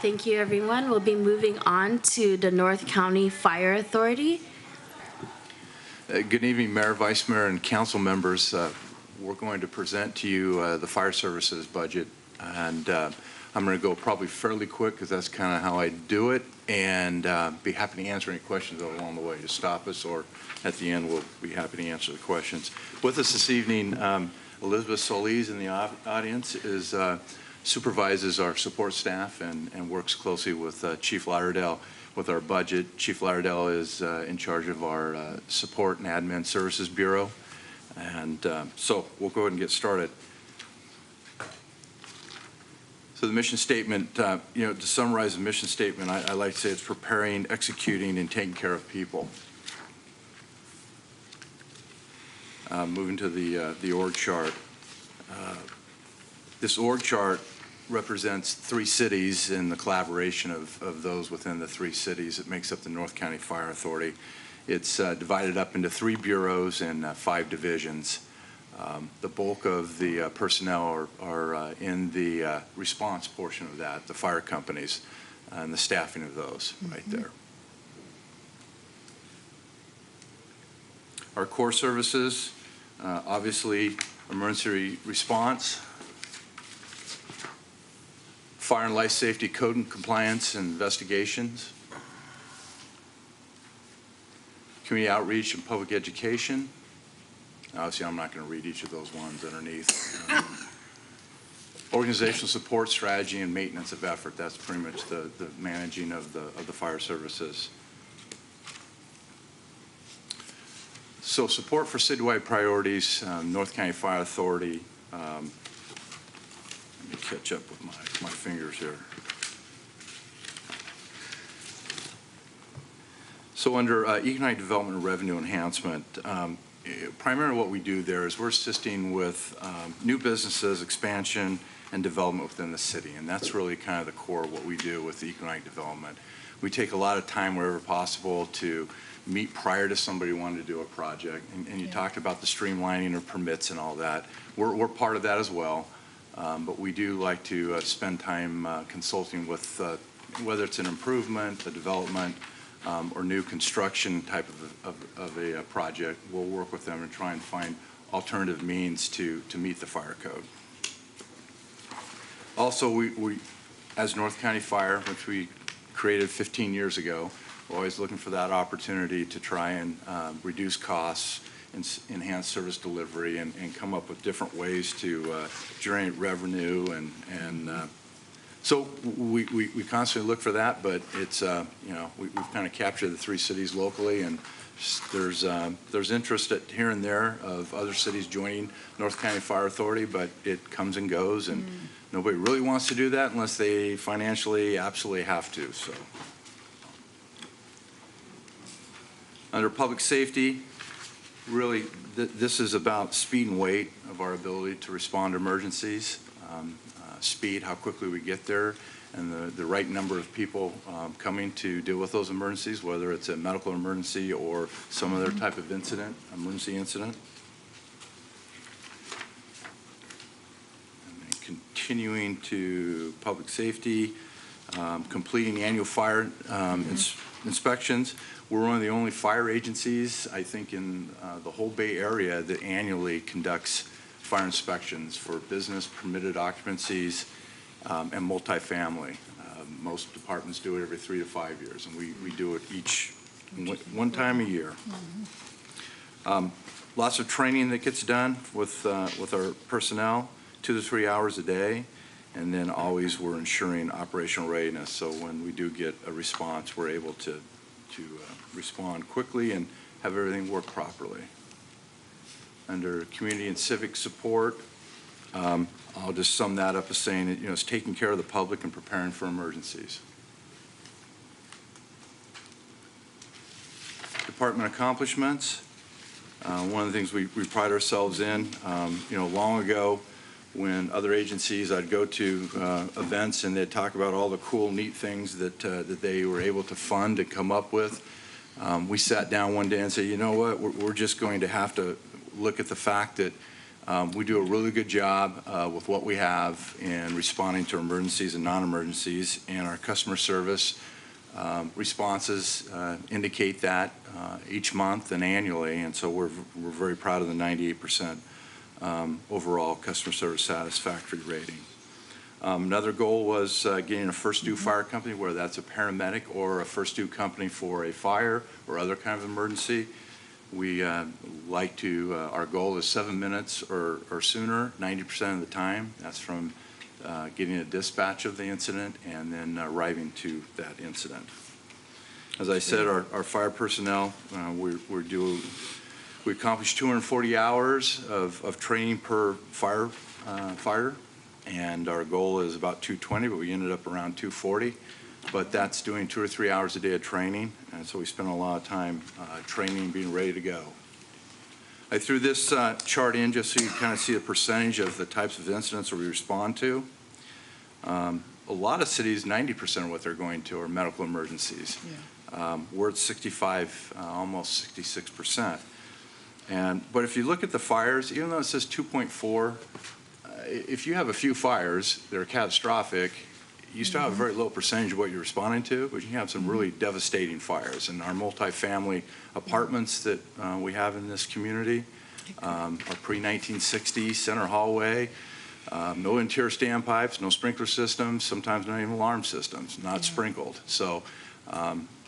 Thank you, everyone. We'll be moving on to the North County Fire Authority. Good evening, Mayor, Vice Mayor, and council members. We're going to present to you the fire services budget, and I'm going to go probably fairly quick because that's kind of how I do it, and be happy to answer any questions along the way. Just stop us, or at the end we'll be happy to answer the questions. With us this evening, Elizabeth Solis in the audience supervises our support staff and works closely with Chief Lauderdale with our budget. Chief Lauderdale is in charge of our Support and Admin Services Bureau. And so we'll go ahead and get started. So the mission statement, to summarize the mission statement, I like to say it's preparing, executing, and taking care of people. Moving to the org chart. This org chart represents 3 cities and the collaboration of those within the 3 cities. It makes up the North County Fire Authority. It's divided up into 3 bureaus and 5 divisions. The bulk of the personnel are in the response portion of that, the fire companies, and the staffing of those right there. Our core services, obviously, emergency response, fire and life safety code and compliance and investigations, community outreach and public education. Obviously, I'm not going to read each of those ones underneath. Organizational support, strategy, and maintenance of effort. That's pretty much the managing of the fire services. So support for citywide priorities, North County Fire Authority. Let me catch up with my fingers here. So under economic development and revenue enhancement, primarily what we do there is we're assisting with new businesses, expansion, and development within the city. And that's really kind of the core of what we do with the economic development. We take a lot of time wherever possible to meet prior to somebody wanting to do a project. And you talked about the streamlining of permits and all that. We're part of that as well. But we do like to spend time consulting with whether it's an improvement, a development, or new construction type of a project. We'll work with them and try and find alternative means to meet the fire code. Also, we as North County Fire, which we created 15 years ago, we're always looking for that opportunity to try and reduce costs, enhance service delivery, and come up with different ways to generate revenue. So we constantly look for that, but it's we've kind of captured the 3 cities locally, and there's interest here and there of other cities joining North County Fire Authority, but it comes and goes, and nobody really wants to do that unless they financially absolutely have to. So under public safety, really this is about speed and weight of our ability to respond to emergencies. Speed, how quickly we get there, and the right number of people coming to deal with those emergencies, whether it's a medical emergency or some other type of emergency incident. And then continuing to public safety, completing the annual fire inspections. We're one of the only fire agencies, I think, in the whole Bay Area that annually conducts fire inspections for business, permitted occupancies, and multifamily. Most departments do it every 3 to 5 years, and we do it one time a year. Lots of training that gets done with our personnel, 2 to 3 hours a day, and then always we're ensuring operational readiness. So when we do get a response, we're able to respond quickly and have everything work properly. Under community and civic support, I'll just sum that up as saying it's taking care of the public and preparing for emergencies. Department accomplishments. One of the things we pride ourselves in, long ago when other agencies, I'd go to events and they'd talk about all the cool, neat things that they were able to fund and come up with. We sat down one day and said, you know what, we're just going to have to look at the fact that We do a really good job with what we have in responding to emergencies and non-emergencies, and our customer service responses indicate that each month and annually, and so we're very proud of the 98% overall customer service satisfactory rating. Another goal was getting a first due fire company, whether that's a paramedic or a first due company for a fire or other kind of emergency. We like to, our goal is 7 minutes or sooner, 90% of the time. That's from getting a dispatch of the incident and then arriving to that incident. As I said, our fire personnel, we accomplished 240 hours of training per fire, and our goal is about 220, but we ended up around 240. But that's doing 2 or 3 hours a day of training, and so we spend a lot of time training, being ready to go. I threw this chart in just so you kind of see the percentage of the types of incidents that we respond to. A lot of cities, 90% of what they're going to are medical emergencies. Yeah. We're at 65, almost 66%. But if you look at the fires, even though it says 2.4, if you have a few fires that are catastrophic, you still have a very low percentage of what you're responding to, but you have some really devastating fires. And our multifamily apartments that we have in this community are pre-1960 center hallway, no interior standpipes, no sprinkler systems, sometimes not even alarm systems, not sprinkled. So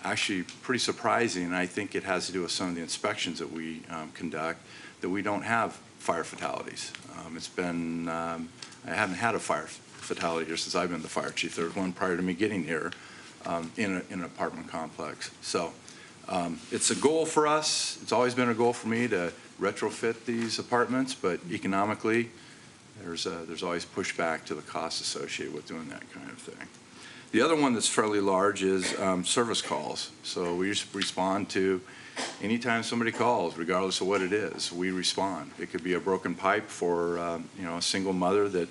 actually pretty surprising, and I think it has to do with some of the inspections that we conduct, that we don't have fire fatalities. It's been, I haven't had a fire fatality here since I've been the fire chief. There was one prior to me getting here in an apartment complex. So it's a goal for us. It's always been a goal for me to retrofit these apartments, but economically, there's always pushback to the costs associated with doing that kind of thing. The other one that's fairly large is service calls. So we just respond to anytime somebody calls, regardless of what it is, we respond. It could be a broken pipe for a single mother that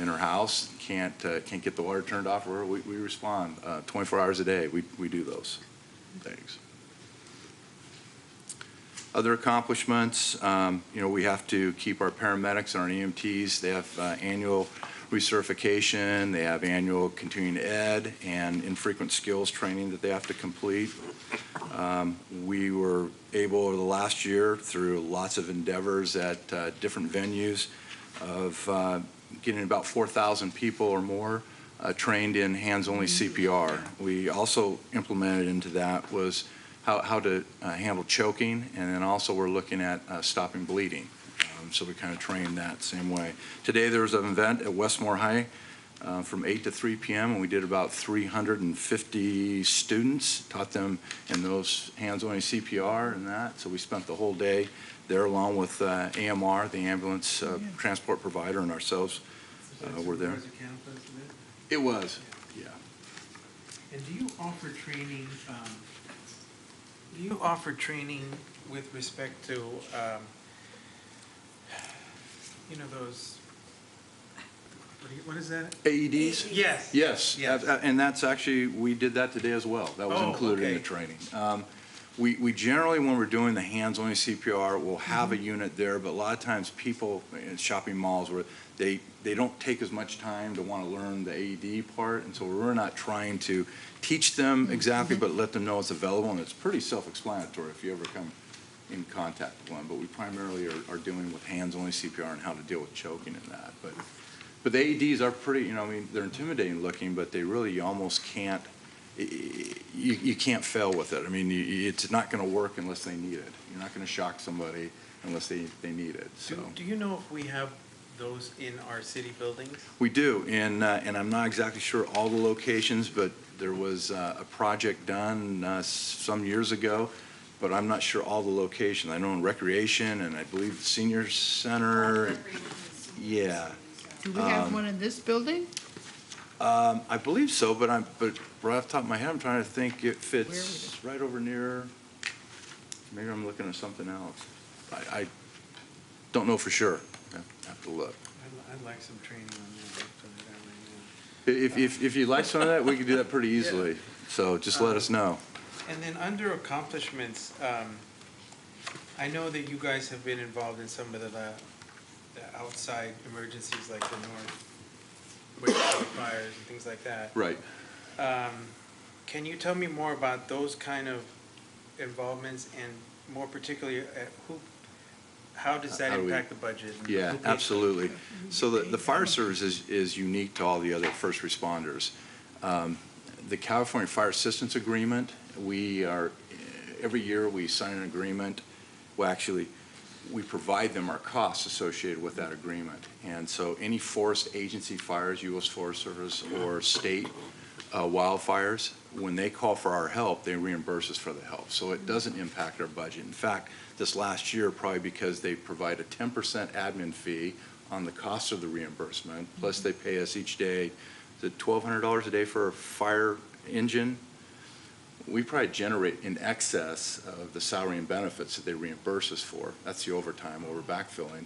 in her house can't get the water turned off for her. We respond 24 hours a day. We do those things. Other accomplishments, we have to keep our paramedics and our EMTs. They have annual recertification. They have annual continuing ed and infrequent skills training that they have to complete. We were able over the last year, through lots of endeavors at different venues, of getting about 4,000 people or more trained in hands-only CPR. We also implemented into that was how to handle choking, and then also we're looking at stopping bleeding. So we kind of trained that same way. Today there was an event at Westmore High from 8 to 3 p.m. and we did about 350 students, taught them in those hands-only CPR and that. So we spent the whole day there along with AMR, the ambulance transport provider, and ourselves were there. It was, yeah. And do you offer training? Do you offer training with respect to, those? What is that? AEDs? Yes. Yes. And that's actually, we did that today as well. That was included in the training. We generally, when we're doing the hands-only CPR, we'll have a unit there, but a lot of times people in shopping malls where they don't take as much time to want to learn the AED part, and so we're not trying to teach them exactly, but let them know it's available, and it's pretty self-explanatory if you ever come in contact with one, but we primarily are dealing with hands-only CPR and how to deal with choking and that. But the AEDs are pretty, they're intimidating looking, but they really, you almost can't, you can't fail with it. I mean, it's not going to work unless they need it. You're not going to shock somebody unless they need it. So. Do you know if we have those in our city buildings? We do, and I'm not exactly sure all the locations, but there was a project done some years ago, but I'm not sure all the locations. I know in Recreation and I believe the Senior Center. Yeah. Do we have one in this building? I believe so, but right off the top of my head, I'm trying to think if it's right over near. Maybe I'm looking at something else. I don't know for sure. I have to look. I'd like some training on that. If you'd like some of that, we can do that pretty easily. Yeah. So just let us know. And then under accomplishments, I know that you guys have been involved in some of the outside emergencies like the North fires and things like that. Right. Can you tell me more about those kind of involvements and more particularly how does that How do we- impact the budget? Yeah, Who pays absolutely. So the fire service is unique to all the other first responders. The California Fire Assistance Agreement, every year we sign an agreement. Well, actually, we provide them our costs associated with that agreement. And so any forest agency fires, U.S. Forest Service or state wildfires, when they call for our help, they reimburse us for the help. So it doesn't impact our budget. In fact, this last year, probably because they provide a 10% admin fee on the cost of the reimbursement, plus they pay us each day, is it $1,200 a day for a fire engine? We probably generate in excess of the salary and benefits that they reimburse us for. That's the overtime over backfilling.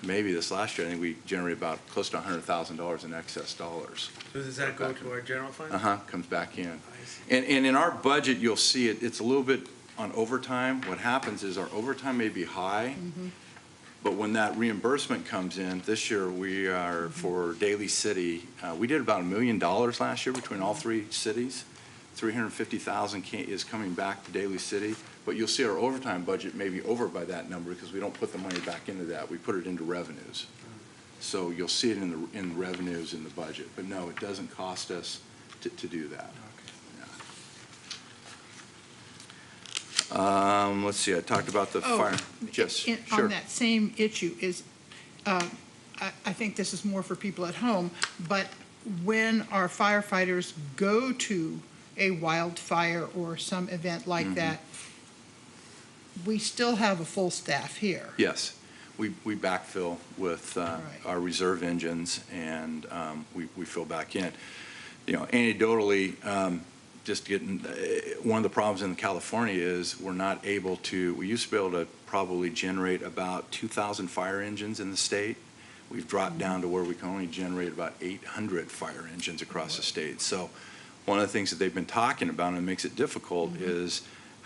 Maybe this last year, I think we generated about close to $100,000 in excess dollars. So does that go to our general fund? Comes back in. I see. And in our budget, you'll see it's a little bit on overtime. What happens is our overtime may be high, but when that reimbursement comes in, this year we are, for Daly City, we did about $1 million last year between all three cities. 350,000 is coming back to Daly City, but you'll see our overtime budget may be over by that number because we don't put the money back into that. We put it into revenues. So you'll see it in revenues in the budget, but no, it doesn't cost us to do that. Yeah. Let's see, I talked about the fire. Yes, sure. On that same issue is, I think this is more for people at home, but when our firefighters go to a wildfire or some event like that, we still have a full staff here. Yes, we backfill with Right. our reserve engines, and we fill back in. You know, anecdotally, just getting, one of the problems in California is we're not able to, we used to be able to probably generate about 2,000 fire engines in the state. We've dropped down to where we can only generate about 800 fire engines across the state. So one of the things that they've been talking about, and it makes it difficult, is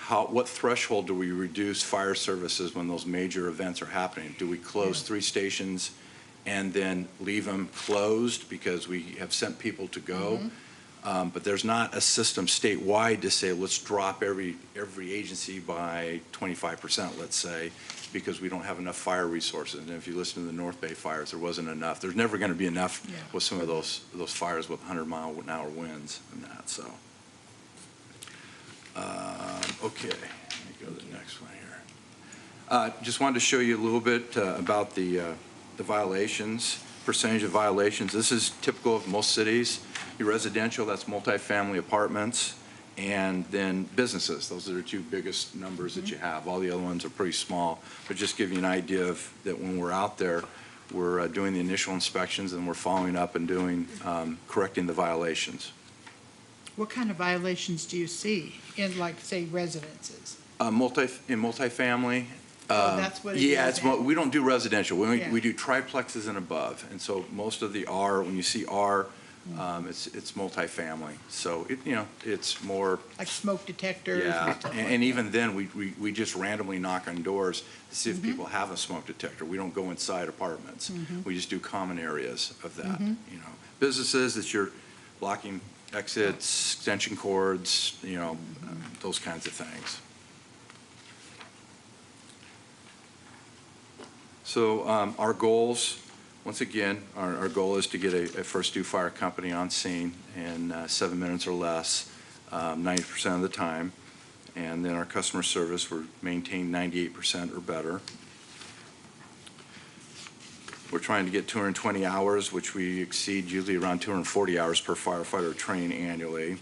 what threshold do we reduce fire services when those major events are happening? Do we close 3 stations and then leave them closed because we have sent people to go? But there's not a system statewide to say, let's drop every agency by 25%, let's say, because we don't have enough fire resources. And if you listen to the North Bay fires, there wasn't enough. There's never going to be enough with some of those fires with 100-mile-an-hour winds and that. So, okay, let me go to the next one here. Just wanted to show you a little bit about the violations, percentage of violations. This is typical of most cities. Your residential, that's multifamily apartments, and then businesses. Those are the 2 biggest numbers that you have. All the other ones are pretty small, but just give you an idea of that when we're out there, we're doing the initial inspections and we're following up and doing, correcting the violations. What kind of violations do you see in, like, say, residences? In multifamily. That's what it Yeah, is. we don't do residential. We Yeah. do triplexes and above. And so most of the R, when you see R, it's multifamily. So it's more. Like smoke detectors? Yeah, And stuff and like even then, we just randomly knock on doors to see if people have a smoke detector. We don't go inside apartments. We just do common areas of that. Businesses, it's your blocking exits, extension cords, those kinds of things. So our goals, once again, our goal is to get a first due fire company on scene in 7 minutes or less, 90% of the time. And then our customer service, we're maintained 98% or better. We're trying to get 220 hours, which we exceed usually around 240 hours per firefighter trained annually.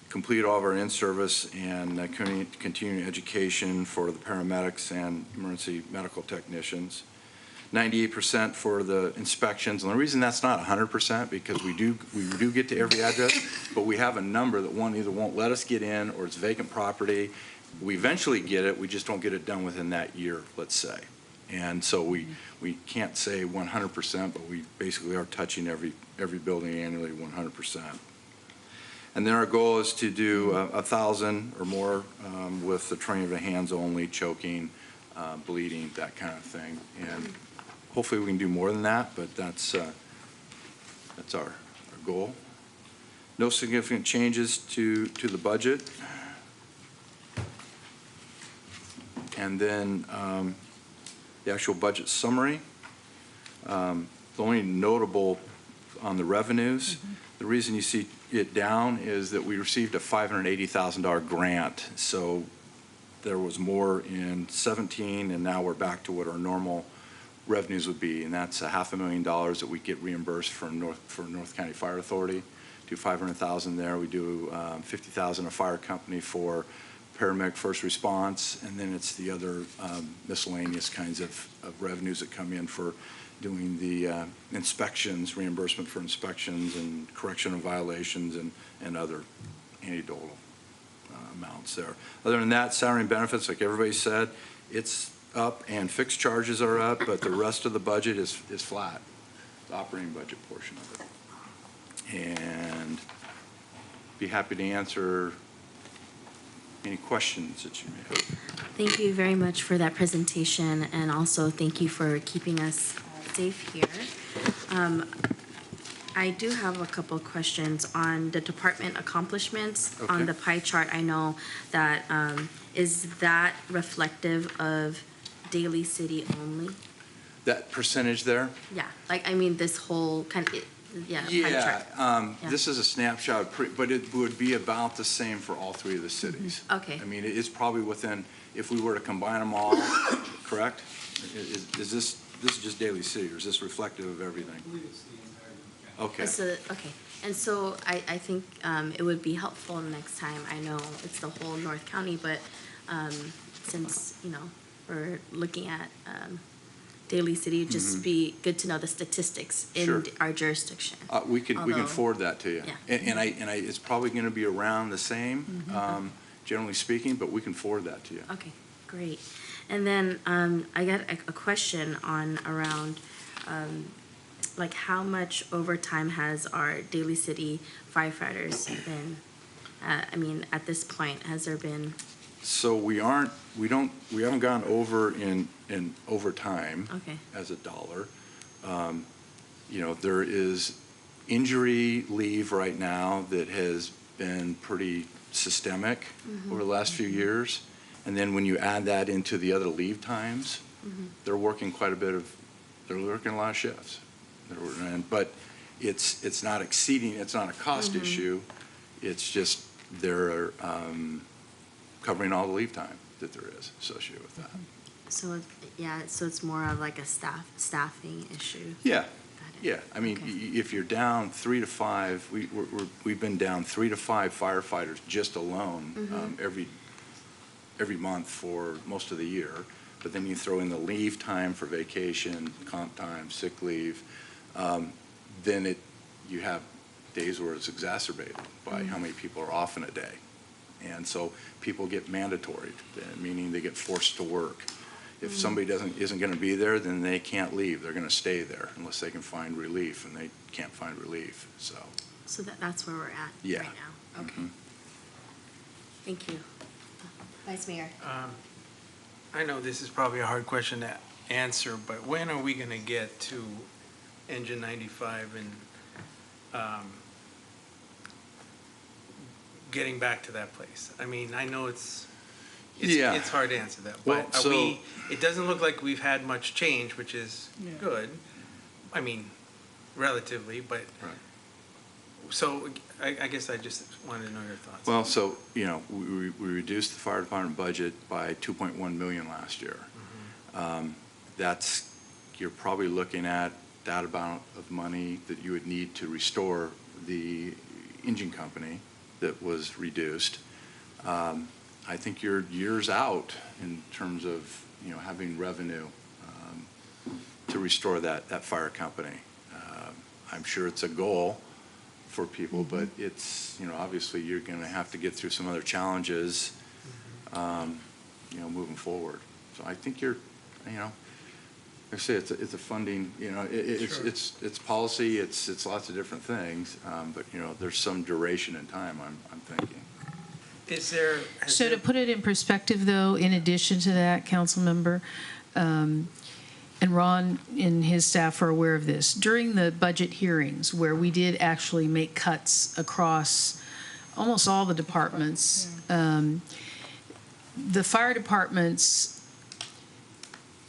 Complete all of our in-service and continuing education for the paramedics and emergency medical technicians. 98% for the inspections. And the reason that's not 100% because we do get to every address, but we have a number that one either won't let us get in or it's vacant property. We eventually get it, we just don't get it done within that year, let's say. And so we can't say 100%, but we basically are touching every building annually 100%. And then our goal is to do 1,000 or more with the training of the hands only, choking, bleeding, that kind of thing. And hopefully we can do more than that, but that's our goal. No significant changes to the budget. And then the actual budget summary. The only notable on the revenues, the reason you see it down is that we received a $580,000 grant. So there was more in 17, and now we're back to what our normal revenues would be, and that's $500,000 that we get reimbursed from North County Fire Authority. Do $500,000 there. We do $50,000 a fire company for paramedic first response, and then it's the other miscellaneous kinds of revenues that come in for doing the inspections, reimbursement for inspections and correction of violations and other anecdotal amounts there. Other than that, salary and benefits, like everybody said, it's up and fixed charges are up, but the rest of the budget is flat, the operating budget portion of it. And be happy to answer any questions that you may have. Thank you very much for that presentation, and also thank you for keeping us safe here. I do have a couple of questions on the department accomplishments. Okay. On the pie chart, I know that, is that reflective of Daly City only? That percentage there? Yeah, like, I mean, this whole kind of, yeah, pie chart. Yeah, Yeah. this is a snapshot, but it would be about the same for all three of the cities. Okay. I mean, it's probably within, if we were to combine them all, correct? Is this is just Daly City, or is this reflective of everything? I believe it's the entire county. Okay. So, okay, and so I think it would be helpful next time, I know it's the whole North County, but since, you know, we're looking at Daly City, it'd just be good to know the statistics Sure. in our jurisdiction. We can Although- forward that to you. Yeah. And it's probably going to be around the same, generally speaking, but we can forward that to you. Okay, great. And then I got a question on around, like, how much overtime has our Daly City firefighters been? I mean, at this point, has there been? So we haven't gone over in overtime Okay. as a dollar. You know, there is injury leave right now that has been pretty systemic over the last few years. And then when you add that into the other leave times, they're working they're working a lot of shifts. But it's not exceeding, it's not a cost issue. It's just they're covering all the leave time that there is associated with that. So, yeah, so it's more of like a staffing issue. Yeah, Got it. yeah. I mean, Okay. if you're down 3 to 5, we've been down 3 to 5 firefighters just alone every month for most of the year. But then you throw in the leave time for vacation, comp time, sick leave, then you have days where it's exacerbated by how many people are off in a day. And so people get mandatory, meaning they get forced to work. If somebody isn't going to be there, then they can't leave. They're going to stay there unless they can find relief, and they can't find relief. So That's where we're at Yeah. right now. Okay. Thank you. Vice Mayor. I know this is probably a hard question to answer, but when are we gonna get to Engine 95 and getting back to that place? I mean, I know it's hard to answer that, Well, but it doesn't look like we've had much change, which is good. I mean, relatively, but, Right. so I guess I just wanted to know your thoughts. Well, so, you know, we reduced the fire department budget by $2.1 million last year. You're probably looking at that amount of money that you would need to restore the engine company that was reduced. I think you're years out in terms of, you know, having revenue to restore that fire company. I'm sure it's a goal for people, but it's, you know, obviously you're going to have to get through some other challenges, you know, moving forward. So I think you're, you know, like I say, it's a funding, you know, it's policy, it's lots of different things, but, you know, there's some duration in time, I'm thinking. Is there? So to put it in perspective, though, in addition to that, council member, and Ron and his staff are aware of this, during the budget hearings where we did actually make cuts across almost all the departments, the fire department's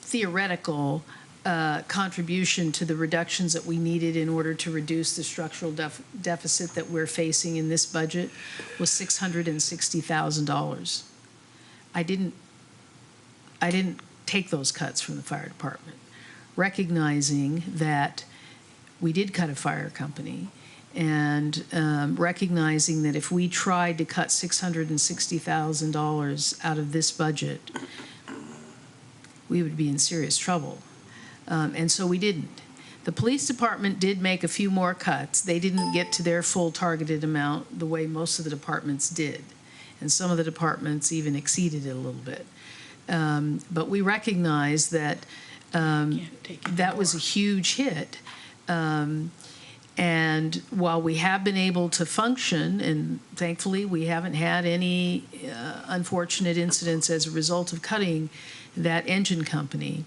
theoretical contribution to the reductions that we needed in order to reduce the structural deficit that we're facing in this budget was $660,000. I didn't take those cuts from the fire department, recognizing that we did cut a fire company, and recognizing that if we tried to cut $660,000 out of this budget, we would be in serious trouble. And so we didn't. The police department did make a few more cuts. They didn't get to their full targeted amount the way most of the departments did. And some of the departments even exceeded it a little bit. But we recognize that that was a huge hit. And while we have been able to function, and thankfully we haven't had any unfortunate incidents as a result of cutting that engine company,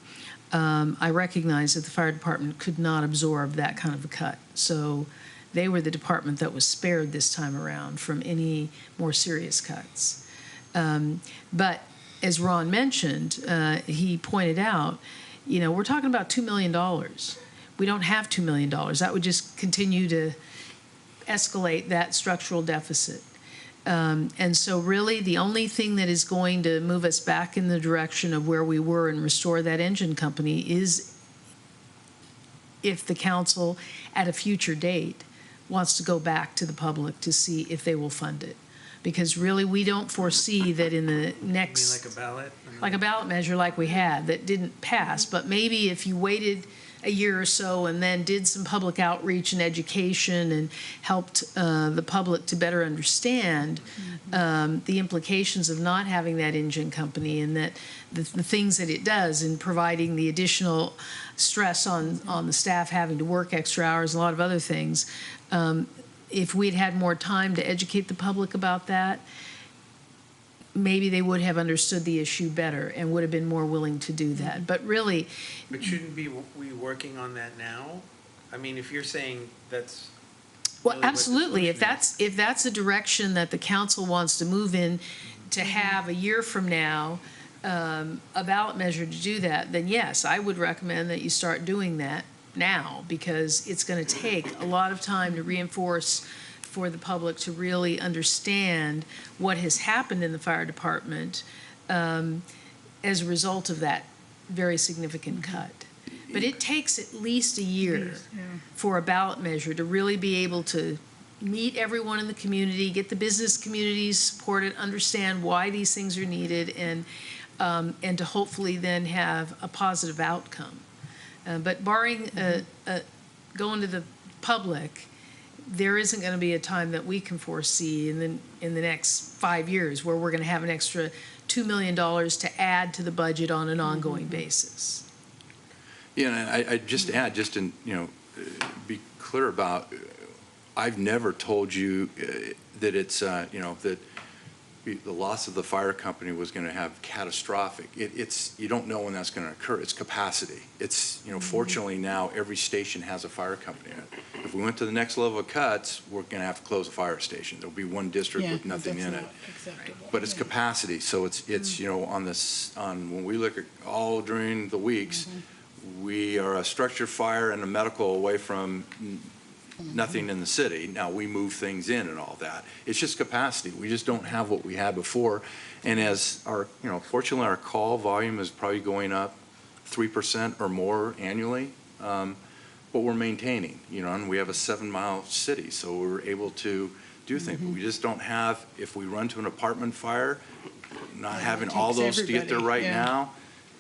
I recognize that the fire department could not absorb that kind of a cut. So they were the department that was spared this time around from any more serious cuts. But as Ron mentioned, he pointed out, you know, we're talking about $2 million. We don't have $2 million. That would just continue to escalate that structural deficit. And so really the only thing that is going to move us back in the direction of where we were and restore that engine company is if the council at a future date wants to go back to the public to see if they will fund it. Because really we don't foresee that in the next... You mean like a ballot? Like a ballot measure like we had that didn't pass, but maybe if you waited a year or so and then did some public outreach and education and helped the public to better understand the implications of not having that engine company, and that the things that it does in providing the additional stress on the staff having to work extra hours, a lot of other things. If we'd had more time to educate the public about that, maybe they would have understood the issue better and would have been more willing to do that. But really... But shouldn't we working on that now? I mean, if you're saying that's... Well, really what the absolutely. If solution is. that's a direction that the council wants to move in, to have a year from now a ballot measure to do that, then yes, I would recommend that you start doing that now, because it's going to take a lot of time to reinforce for the public to really understand what has happened in the fire department as a result of that very significant cut. But it takes at least a year for a ballot measure to really be able to meet everyone in the community, get the business community supported, understand why these things are needed, and to hopefully then have a positive outcome. But barring going to the public, there isn't going to be a time that we can foresee in the next 5 years where we're going to have an extra $2 million to add to the budget on an ongoing basis. Yeah, and I just add, just to, be clear about, I've never told you that it's, that the loss of the fire company was going to have catastrophic. You don't know when that's going to occur. It's capacity. It's, fortunately now every station has a fire company in it. If we went to the next level of cuts, we're going to have to close a fire station. There'll be one district with nothing in it. But it's capacity. So it's on when we look at all during the weeks, we are a structured fire and a medical away from nothing in the city. Now, we move things in and all that. It's just capacity. We just don't have what we had before. And as our, fortunately, our call volume is probably going up 3% or more annually, but we're maintaining, and we have a 7-mile city, so we're able to do things. But we just don't have, if we run to an apartment fire, not having all those to get there right now,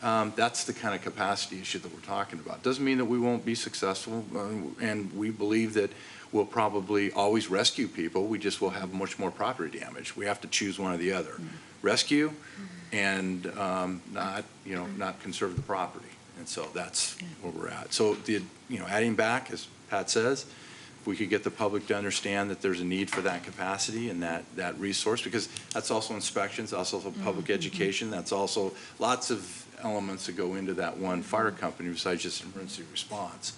that's the kind of capacity issue that we're talking about. Doesn't mean that we won't be successful, and we believe that we'll probably always rescue people. We just will have much more property damage. We have to choose one or the other. Rescue and not conserve the property. And so that's where we're at. So adding back, as Pat says, if we could get the public to understand that there's a need for that capacity and that resource, because that's also inspections, that's also public education, that's also lots of elements that go into that one fire company besides just emergency response.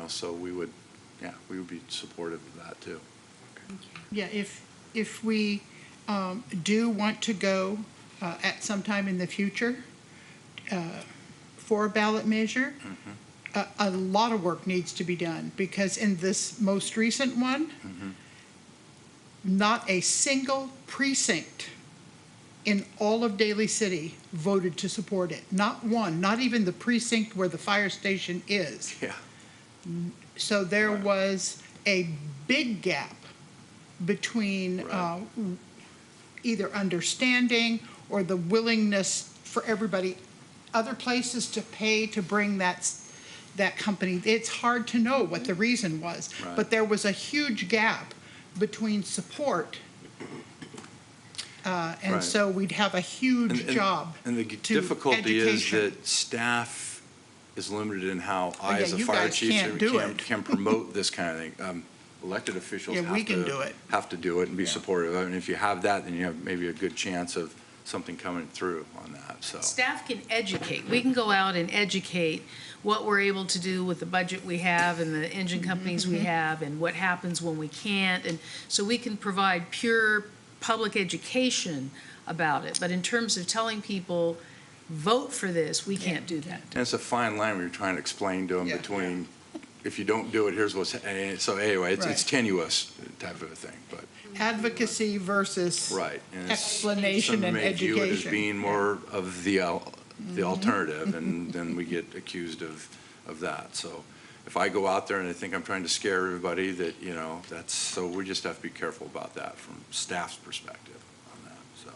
So we would be supportive of that too. Yeah, if we do want to go at some time in the future for a ballot measure, a lot of work needs to be done, because in this most recent one, not a single precinct in all of Daly City voted to support it. Not one, not even the precinct where the fire station is. Yeah. So there Right. was a big gap between Right. either understanding or the willingness for everybody, other places to pay to bring that company. It's hard to know what the reason was, Right. but there was a huge gap between support. And Right. so we'd have a huge job. And the to difficulty is education. that staff is limited in how I, yeah, as a you fire guys chief, can't do it. can promote this kind of thing. Elected officials Yeah, we can do it. have to do it and be Yeah. supportive. And if you have that, then you have maybe a good chance of something coming through on that, so. Staff can educate. We can go out and educate what we're able to do with the budget we have and the engine companies we have and what happens when we can't. And so we can provide pure public education about it. But in terms of telling people, vote for this, we can't do that. And it's a fine line when you're trying to explain to them Yeah. between, if you don't do it, here's what's, so anyway, it's Right. tenuous type of a thing, but, Advocacy versus right. And it's- explanation some and may view it as education. being more of the alternative, and then we get accused of that. So if I go out there and I think I'm trying to scare everybody, that, so we just have to be careful about that from staff's perspective on that, so.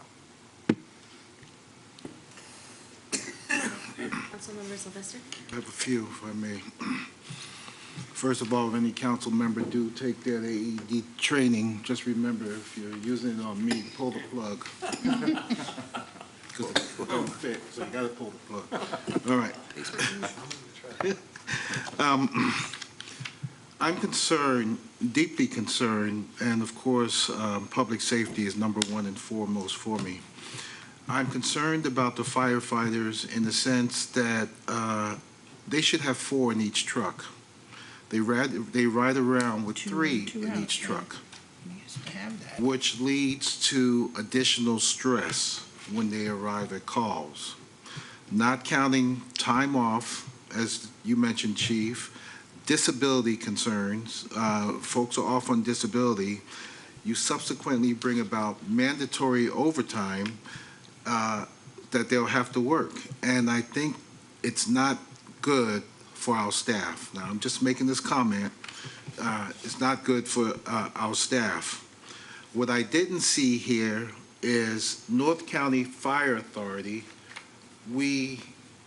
Councilmember Sylvester? I have a few, if I may. First of all, if any council member do take their AED training, just remember, if you're using it on me, pull the plug. Because it don't fit, so you gotta pull the plug. All right. I'm concerned, deeply concerned, and of course, public safety is number one and foremost for me. I'm concerned about the firefighters in the sense that they should have 4 in each truck. They ride around with Two 3 in, in 2 each out, truck, We used to have that. which leads to additional stress when they arrive at calls. Not counting time off, as you mentioned, Chief, disability concerns. Folks are off on disability. You subsequently bring about mandatory overtime that they'll have to work. And I think it's not good for our staff. Now, I'm just making this comment. It's not good for our staff. What I didn't see here is North County Fire Authority. We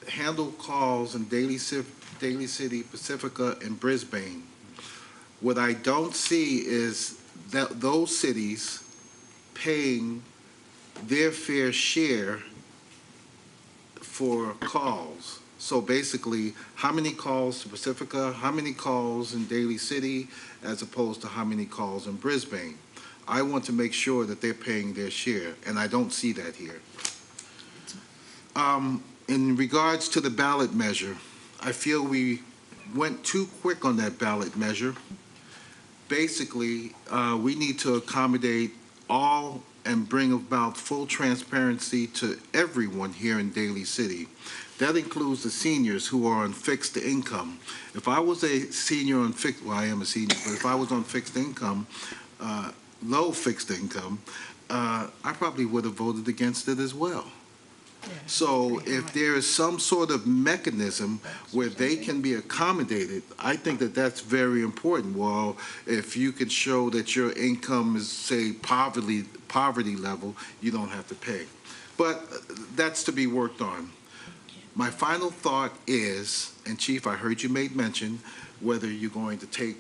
handle calls in Daly City, Pacifica, and Brisbane. What I don't see is that those cities paying their fair share for calls. So basically, how many calls to Pacifica, how many calls in Daly City, as opposed to how many calls in Brisbane? I want to make sure that they're paying their share, and I don't see that here. In regards to the ballot measure, I feel we went too quick on that ballot measure. Basically, we need to accommodate all and bring about full transparency to everyone here in Daly City. That includes the seniors who are on fixed income. If I was a senior on fixed, well, I am a senior, but if I was on fixed income, low fixed income, I probably would have voted against it as well. So if there is some sort of mechanism where they can be accommodated, I think that that's very important. Well, if you can show that your income is, say, poverty level, you don't have to pay. But that's to be worked on. My final thought is, and Chief, I heard you made mention, whether you're going to take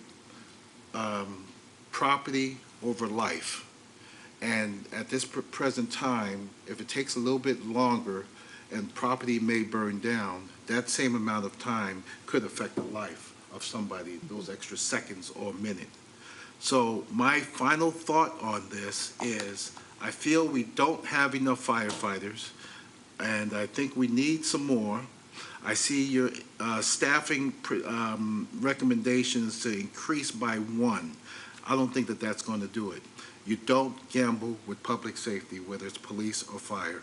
property over life. And at this present time, if it takes a little bit longer and property may burn down, that same amount of time could affect the life of somebody, those extra seconds or minute. So my final thought on this is, I feel we don't have enough firefighters. and I think we need some more. I see your staffing recommendations to increase by 1. I don't think that that's going to do it. You don't gamble with public safety, whether it's police or fire.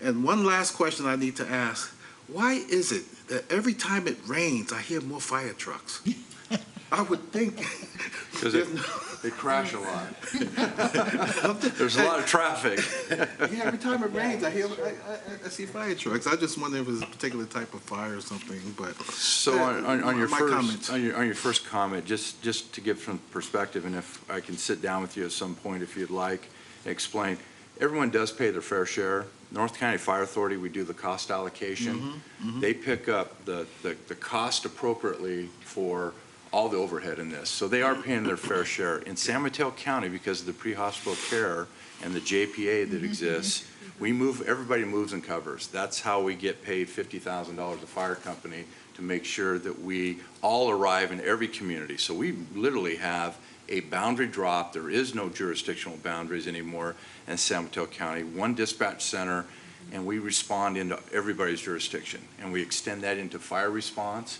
And one last question I need to ask, why is it that every time it rains, I hear more fire trucks? I would think. Because they crash a lot. There's a lot of traffic. Yeah, every time it rains, I see fire trucks. I just wonder if it's a particular type of fire or something, but. So on your comments. on your first comment, just to give some perspective, and if I can sit down with you at some point if you'd like, explain. Everyone does pay their fair share. North County Fire Authority, we do the cost allocation. They pick up the cost appropriately for all the overhead in this. So they are paying their fair share. In San Mateo County, because of the pre-hospital care and the JPA that exists, everybody moves and covers. That's how we get paid $50,000 a fire company to make sure that we all arrive in every community. So we literally have a boundary drop. There is no jurisdictional boundaries anymore in San Mateo County. One dispatch center, and we respond into everybody's jurisdiction. And we extend that into fire response.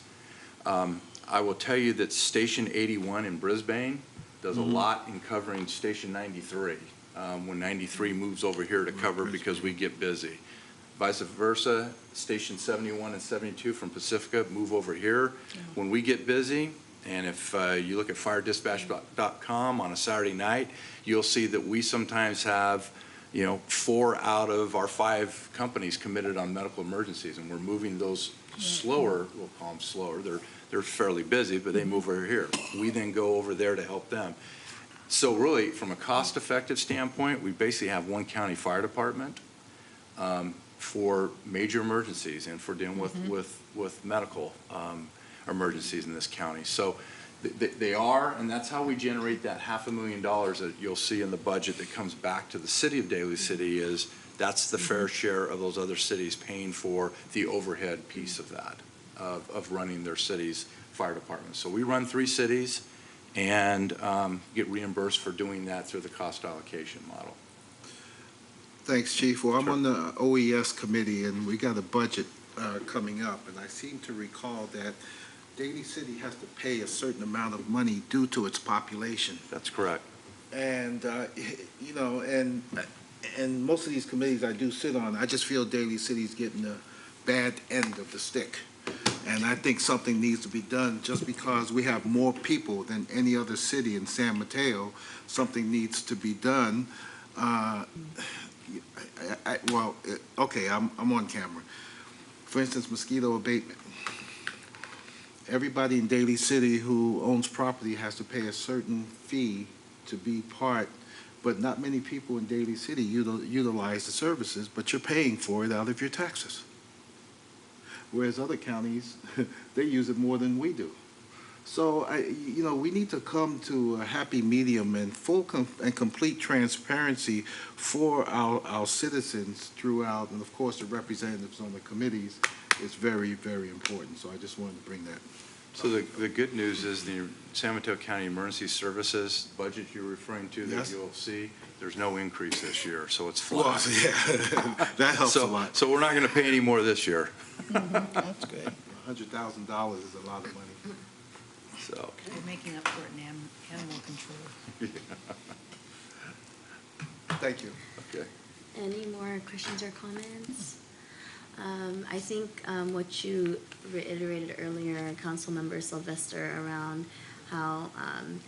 I will tell you that Station 81 in Brisbane does a lot in covering Station 93 when 93 moves over here to cover because we get busy. Vice versa, Station 71 and 72 from Pacifica move over here when we get busy. And if you look at firedispatch.com on a Saturday night, you'll see that we sometimes have 4 out of our 5 companies committed on medical emergencies, and we're moving those slower. We'll call them slower. They're fairly busy, but they move over here. We then go over there to help them. So really, from a cost-effective standpoint, we basically have one county fire department for major emergencies and for dealing with medical emergencies in this county. So they are, and that's how we generate that $500,000 that you'll see in the budget that comes back to the city of Daly City. That's the fair share of those other cities paying for the overhead piece of that, of running their city's fire department. So we run 3 cities and get reimbursed for doing that through the cost allocation model. Thanks, Chief. Well, I'm on the OES committee, and we got a budget coming up, and I seem to recall that Daly City has to pay a certain amount of money due to its population. That's correct. And, and most of these committees I do sit on, I just feel Daly City's getting the bad end of the stick. And I think something needs to be done. Just because we have more people than any other city in San Mateo, something needs to be done. Okay, I'm on camera. For instance, mosquito abatement. Everybody in Daly City who owns property has to pay a certain fee to be part, but not many people in Daly City utilize the services, but you're paying for it out of your taxes. Whereas other counties, they use it more than we do. So, we need to come to a happy medium and full and complete transparency for our citizens throughout, and of course the representatives on the committees is very, very important. So I just wanted to bring that. So the good news is the San Mateo County Emergency Services budget you're referring to that you'll see, there's no increase this year, so it's flat. Well, yeah, that helps a lot. So we're not going to pay any more this year. That's good. $100,000 is a lot of money. So. We're making up for it in animal control. Thank you. Okay. Any more questions or comments? I think what you reiterated earlier, Councilmember Sylvester, around how,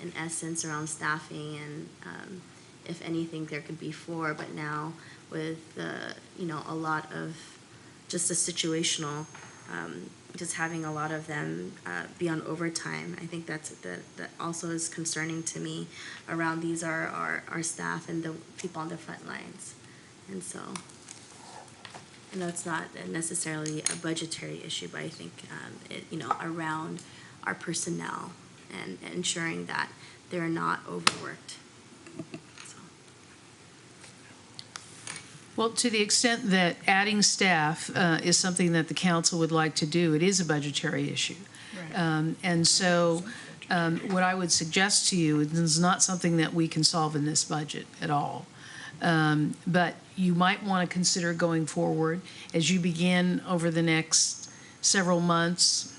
in essence, around staffing and if anything, there could be 4, but now with a lot of just a situational, just having a lot of them be on overtime. I think that also is concerning to me. Around these are our staff and the people on the front lines, and so. I know it's not necessarily a budgetary issue, but I think around our personnel and ensuring that they're not overworked. So. Well, to the extent that adding staff is something that the council would like to do, it is a budgetary issue. Right. And so what I would suggest to you is not something that we can solve in this budget at all. But you might want to consider going forward as you begin over the next several months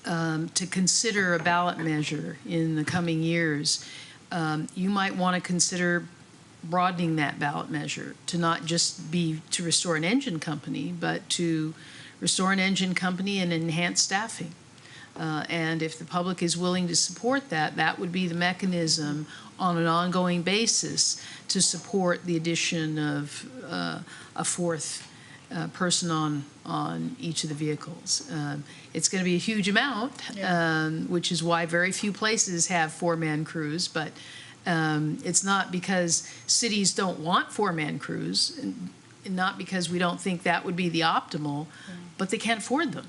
to consider a ballot measure in the coming years. You might want to consider broadening that ballot measure to not just be to restore an engine company, but to restore an engine company and enhance staffing. And if the public is willing to support that, that would be the mechanism on an ongoing basis to support the addition of a fourth person on each of the vehicles. It's going to be a huge amount, which is why very few places have four-man crews, but it's not because cities don't want four-man crews, and not because we don't think that would be the optimal, but they can't afford them.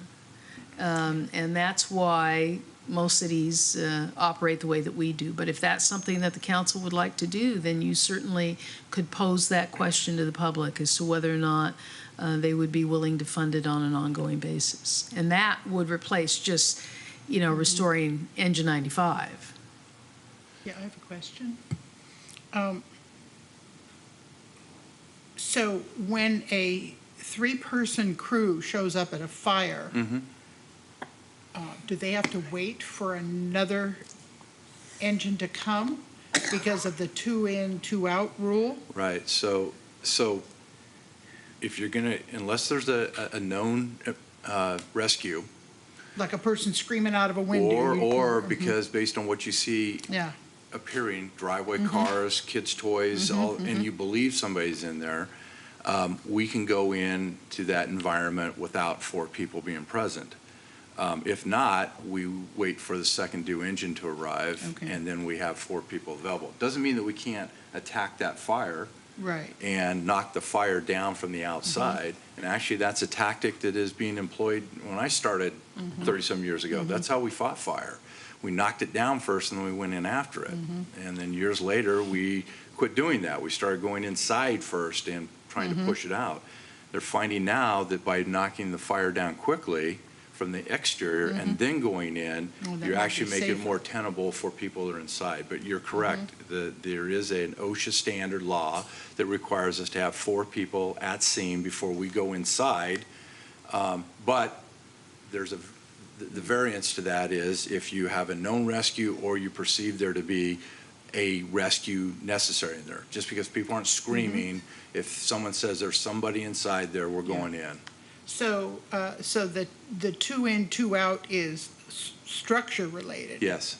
And that's why most cities operate the way that we do. But if that's something that the council would like to do, then you certainly could pose that question to the public as to whether or not they would be willing to fund it on an ongoing basis. And that would replace just, restoring Engine 95. Yeah, I have a question. So when a three-person crew shows up at a fire, do they have to wait for another engine to come because of the two-in, two-out rule? Right, so if you're gonna, unless there's a known rescue, Like a person screaming out of a window? or because based on what you see Yeah, appearing, driveway cars, kids' toys, all, and you believe somebody's in there, we can go in to that environment without four people being present. If not, we wait for the second due engine to arrive, Okay. and then we have four people available. Doesn't mean that we can't attack that fire right. and knock the fire down from the outside. And actually, that's a tactic that is being employed when I started 30-some years ago. That's how we fought fire. We knocked it down first, and then we went in after it. And then years later, we quit doing that. We started going inside first and trying to push it out. They're finding now that by knocking the fire down quickly from the exterior and then going in, Well, that you might actually be make it safer. more tenable for people that are inside. But you're correct. There is an OSHA standard law that requires us to have four people at scene before we go inside. But there's the variance to that is if you have a known rescue or you perceive there to be a rescue necessary in there. Just because people aren't screaming, if someone says there's somebody inside there, we're going in. So, so the two-in, two-out is structure related? Yes.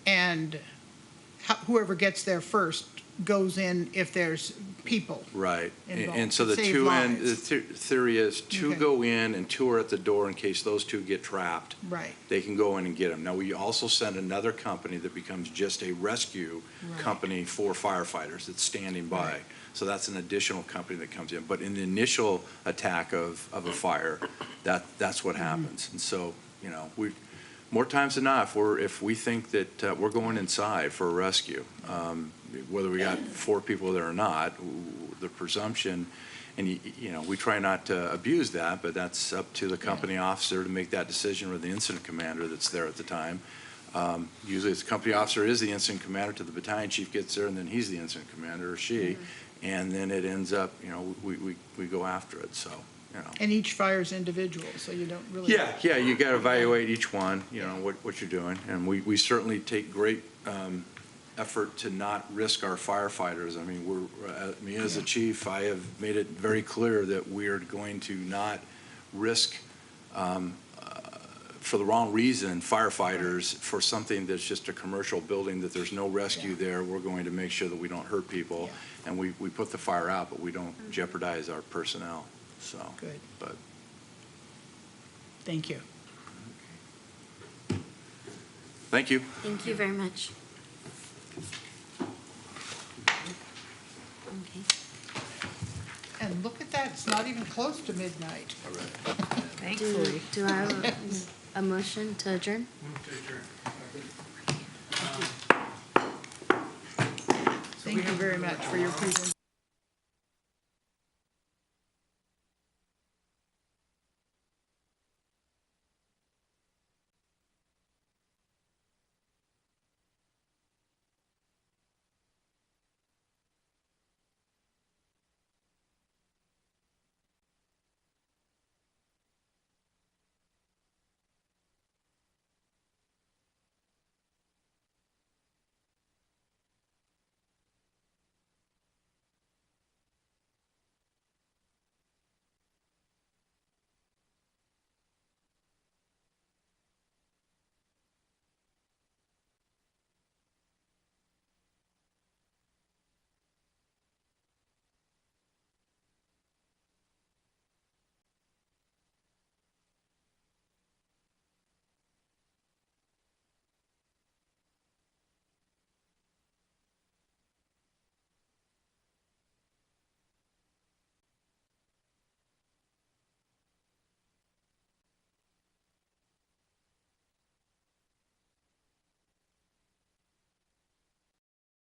And whoever gets there first goes in if there's people? Right. Involved. And so the Save two in, the lives. theory is two Okay. go in and two are at the door in case those two get trapped. Right. They can go in and get them. Now, we also send another company that becomes just a rescue company for firefighters that's standing by. Right. So that's an additional company that comes in. But in the initial attack of a fire, that's what happens. And so, more times than not, if we think that we're going inside for a rescue, whether we got four people there or not, the presumption, and we try not to abuse that, but that's up to the company officer to make that decision, or the incident commander that's there at the time. Usually, the company officer is the incident commander till the battalion chief gets there, and then he's the incident commander or she, and then it ends up, we go after it. So. And each fire is individual, so you don't really. Yeah, you got to evaluate each one, what you're doing. And we certainly take great effort to not risk our firefighters. I mean, as a chief, I have made it very clear that we are going to not risk, for the wrong reason, firefighters for something that's just a commercial building, that there's no rescue there. We're going to make sure that we don't hurt people. And we put the fire out, but we don't jeopardize our personnel. So, Good. But Thank you. thank you. Thank you very much. Okay. And look at that, it's not even close to midnight. Thankfully. Do I have a motion to adjourn? Move to adjourn. Thank you very much for your presentation.